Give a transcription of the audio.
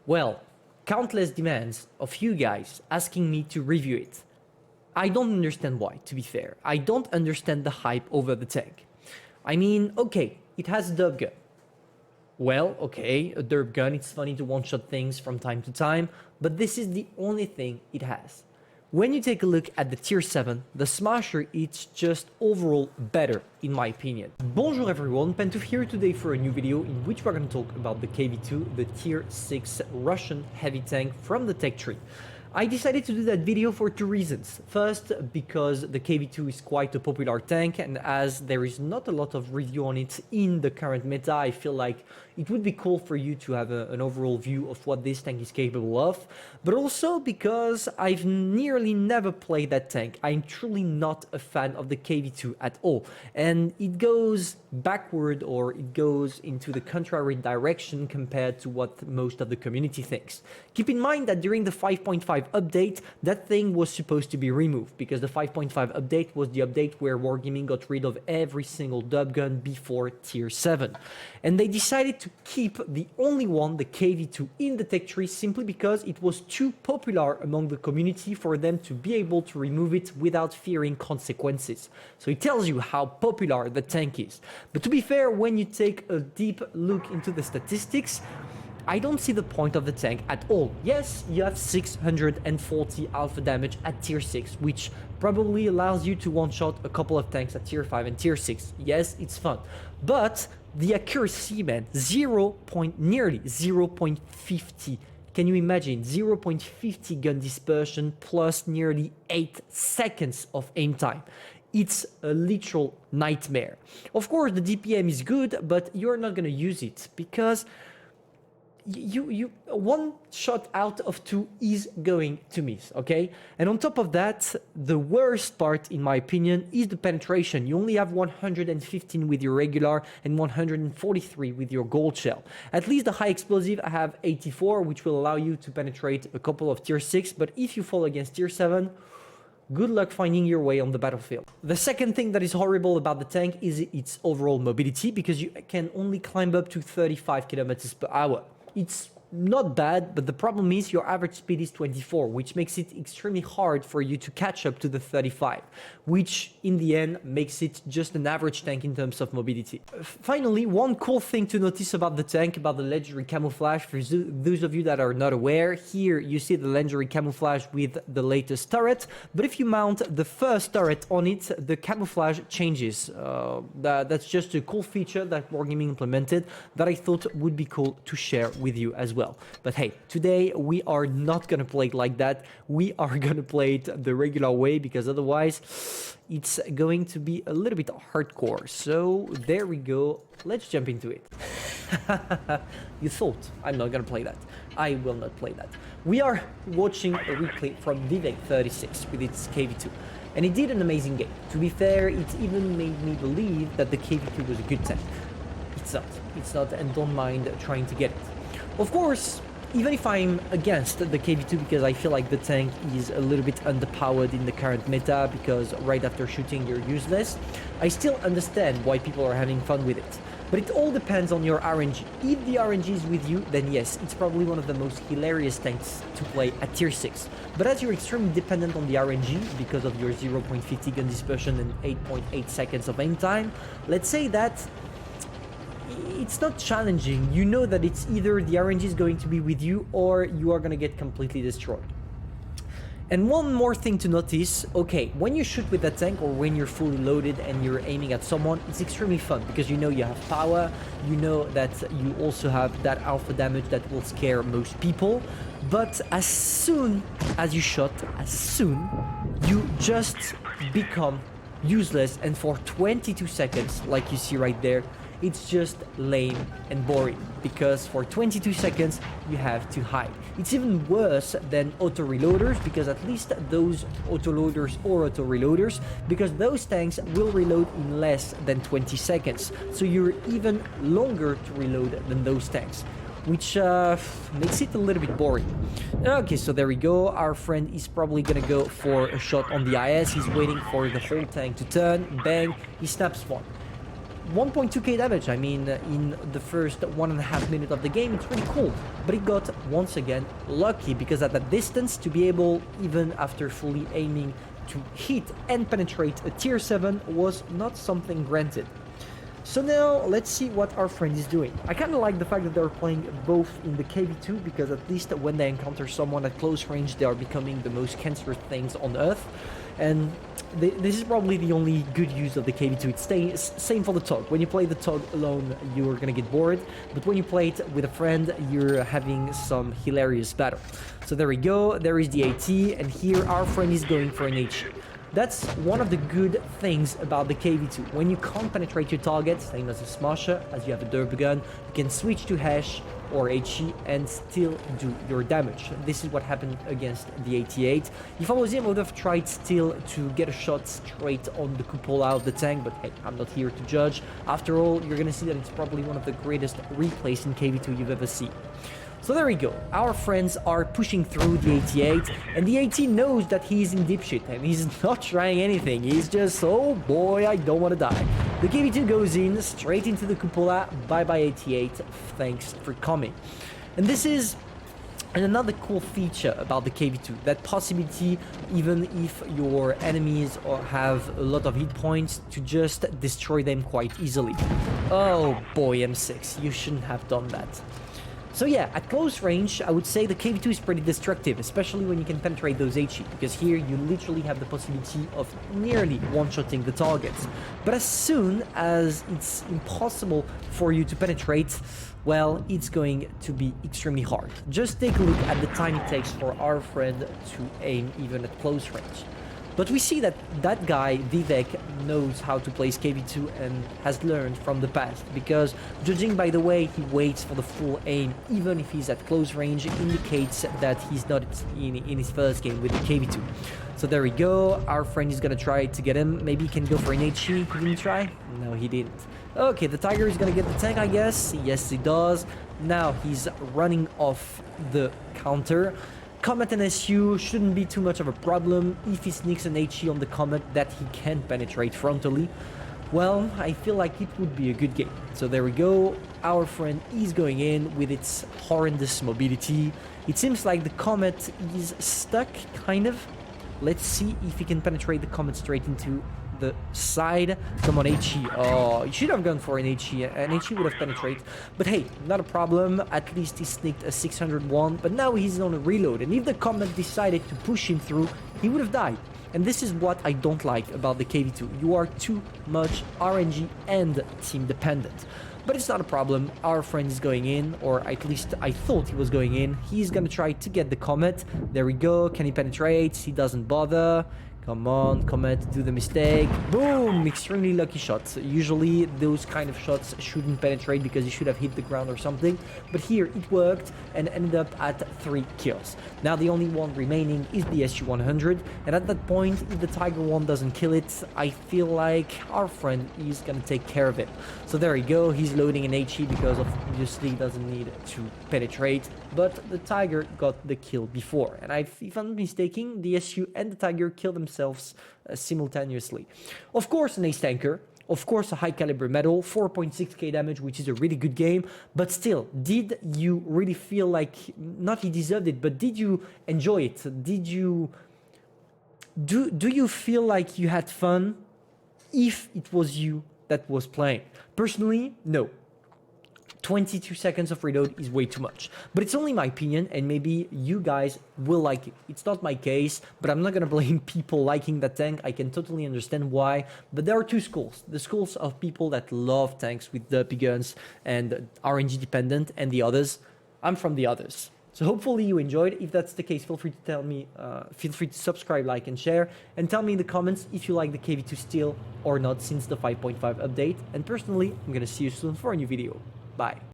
Well, countless demands of you guys asking me to review it. I don't understand why, to be fair. I don't understand the hype over the tank. I mean, okay, it has a derp gun. Well, okay, a derp gun, it's funny to one-shot things from time to time, but this is the only thing it has. When you take a look at the tier 7, the Smasher, it's just overall better, in my opinion. Bonjour everyone, Pantoufleee here today for a new video in which we're going to talk about the KV2, the tier 6 Russian heavy tank from the tech tree. I decided to do that video for two reasons. First, because the KV2 is quite a popular tank, and as there is not a lot of review on it in the current meta, I feel like it would be cool for you to have an overall view of what this tank is capable of. But also because I've nearly never played that tank. I'm truly not a fan of the KV2 at all. And it goes backward, or it goes into the contrary direction compared to what most of the community thinks. Keep in mind that during the 5.5 update, that thing was supposed to be removed, because the 5.5 update was the update where Wargaming got rid of every single dub gun before tier 7. And they decided to keep the only one, the KV2, in the tech tree simply because it was too popular among the community for them to be able to remove it without fearing consequences. So it tells you how popular the tank is. But to be fair, when you take a deep look into the statistics, I don't see the point of the tank at all. Yes, you have 640 alpha damage at tier 6, which probably allows you to one-shot a couple of tanks at tier 5 and tier 6. Yes, it's fun. But the accuracy, man, nearly 0.50. Can you imagine? 0.50 gun dispersion plus nearly 8 seconds of aim time. It's a literal nightmare. Of course, the DPM is good, but you're not going to use it because you one shot out of 2 is going to miss, okay? And on top of that, the worst part, in my opinion, is the penetration. You only have 115 with your regular and 143 with your gold shell. At least the high explosive, I have 84, which will allow you to penetrate a couple of tier 6, but if you fall against tier 7, good luck finding your way on the battlefield. The second thing that is horrible about the tank is its overall mobility, because you can only climb up to 35 kilometers per hour. It's not bad, but the problem is your average speed is 24, which makes it extremely hard for you to catch up to the 35, which in the end makes it just an average tank in terms of mobility. Finally, one cool thing to notice about the tank, about the legendary camouflage, for those of you that are not aware, here you see the legendary camouflage with the latest turret, but if you mount the first turret on it, the camouflage changes. That's just a cool feature that Wargaming implemented that I thought would be cool to share with you as well. But hey, today we are not gonna play it like that. We are gonna play it the regular way, because otherwise it's going to be a little bit hardcore. So there we go. Let's jump into it. You thought I'm not gonna play that. I will not play that. We are watching a replay from Vivek36 with its KV2. And it did an amazing game. To be fair, it even made me believe that the KV2 was a good tank. It's not, and don't mind trying to get it. Of course, even if I'm against the KV2 because I feel like the tank is a little bit underpowered in the current meta, because right after shooting you're useless, I still understand why people are having fun with it. But it all depends on your RNG. If the RNG is with you, then yes, it's probably one of the most hilarious tanks to play at tier 6. But as you're extremely dependent on the RNG because of your 0.50 gun dispersion and 8.8 seconds of aim time, let's say that it's not challenging. You know that it's either the RNG is going to be with you or you are going to get completely destroyed. And one more thing to notice, okay, when you shoot with that tank or when you're fully loaded and you're aiming at someone, it's extremely fun because you know you have power, you know that you also have that alpha damage that will scare most people. But as soon as you shot, you just become useless, and for 22 seconds, like you see right there, it's just lame and boring, because for 22 seconds you have to hide. It's even worse than auto reloaders, because at least those auto loaders or auto reloaders, because those tanks will reload in less than 20 seconds. So you're even longer to reload than those tanks, which makes it a little bit boring. Okay, so there we go. Our friend is probably gonna go for a shot on the IS. He's waiting for the whole tank to turn. Bang, he snaps one. 1.2k damage. I mean, in the first 1.5 minutes of the game, it's pretty cool. But it got, once again, lucky, because at that distance, to be able, even after fully aiming, to hit and penetrate a tier 7 was not something granted. So now, let's see what our friend is doing. I kind of like the fact that they're playing both in the KV2, because at least when they encounter someone at close range, they are becoming the most cancerous things on Earth. And this is probably the only good use of the KV2. It's same for the TOG. When you play the TOG alone, you're gonna get bored. But when you play it with a friend, you're having some hilarious battle. So there we go. There is the AT, and here our friend is going for an HE. That's one of the good things about the KV2. When you can't penetrate your target, same as a Smasher, as you have a derby gun, you can switch to Hash or HE and still do your damage. This is what happened against the 88. If I was him, I would have tried still to get a shot straight on the cupola of the tank, but hey, I'm not here to judge. After all, you're gonna see that it's probably one of the greatest replays in KV2 you've ever seen. So there we go, our friends are pushing through the 88, and the 18 knows that he's in deep shit, and he's not trying anything, he's just, oh boy, I don't want to die. The KV2 goes in, straight into the cupola, bye-bye 88, thanks for coming. And this is another cool feature about the KV2, that possibility, even if your enemies have a lot of hit points, to just destroy them quite easily. Oh boy, M6, you shouldn't have done that. So yeah, at close range, I would say the KV2 is pretty destructive, especially when you can penetrate those HE, because here you literally have the possibility of nearly one-shotting the targets. But as soon as it's impossible for you to penetrate, well, it's going to be extremely hard. Just take a look at the time it takes for our friend to aim even at close range. But we see that that guy, Vivek, knows how to play KV2 and has learned from the past, because judging by the way he waits for the full aim, even if he's at close range, indicates that he's not in his first game with the KV2. So there we go, our friend is gonna try to get him. Maybe he can go for an HE. He didn't try? No, he didn't. Okay, the Tiger is gonna get the tank, I guess. Yes, he does. Now he's running off the counter. Comet and SU shouldn't be too much of a problem. If he sneaks an HE on the Comet that he can penetrate frontally, well, I feel like it would be a good game. So there we go, our friend is going in with its horrendous mobility. It seems like the Comet is stuck, kind of. Let's see if he can penetrate the Comet straight into the side. Come on, HE. Oh, he should have gone for an HE. An HE would have penetrated. But hey, not a problem. At least he sneaked a 601. But now he's on a reload. And if the Comet decided to push him through, he would have died. And this is what I don't like about the KV2. You are too much RNG and team dependent. But it's not a problem. Our friend is going in, or at least I thought he was going in. He's gonna try to get the Comet. There we go. Can he penetrate? He doesn't bother. Come on, Comet, do the mistake. Boom! Extremely lucky shots. Usually those kind of shots shouldn't penetrate because you should have hit the ground or something. But here it worked and ended up at 3 kills. Now the only one remaining is the SU-100. And at that point, if the Tiger 1 doesn't kill it, I feel like our friend is gonna take care of it. So there we go. He's loading an HE because obviously he doesn't need to penetrate. But the Tiger got the kill before. And if I'm not mistaken, the SU and the Tiger killed themselves simultaneously. Of course, an ace tanker. Of course, a high caliber medal, 4.6k damage, which is a really good game. But still, did you really feel like, not he deserved it, but did you enjoy it? Did you, do you feel like you had fun if it was you that was playing? Personally, no. 22 seconds of reload is way too much. But it's only my opinion, and maybe you guys will like it. It's not my case, but I'm not gonna blame people liking that tank. I can totally understand why. But there are two schools. The schools of people that love tanks with derpy guns and RNG dependent, and the others. I'm from the others. So hopefully you enjoyed. If that's the case, feel free to tell me, feel free to subscribe, like, and share. And tell me in the comments if you like the KV2 still or not since the 5.5 update. And personally, I'm gonna see you soon for a new video. Bye.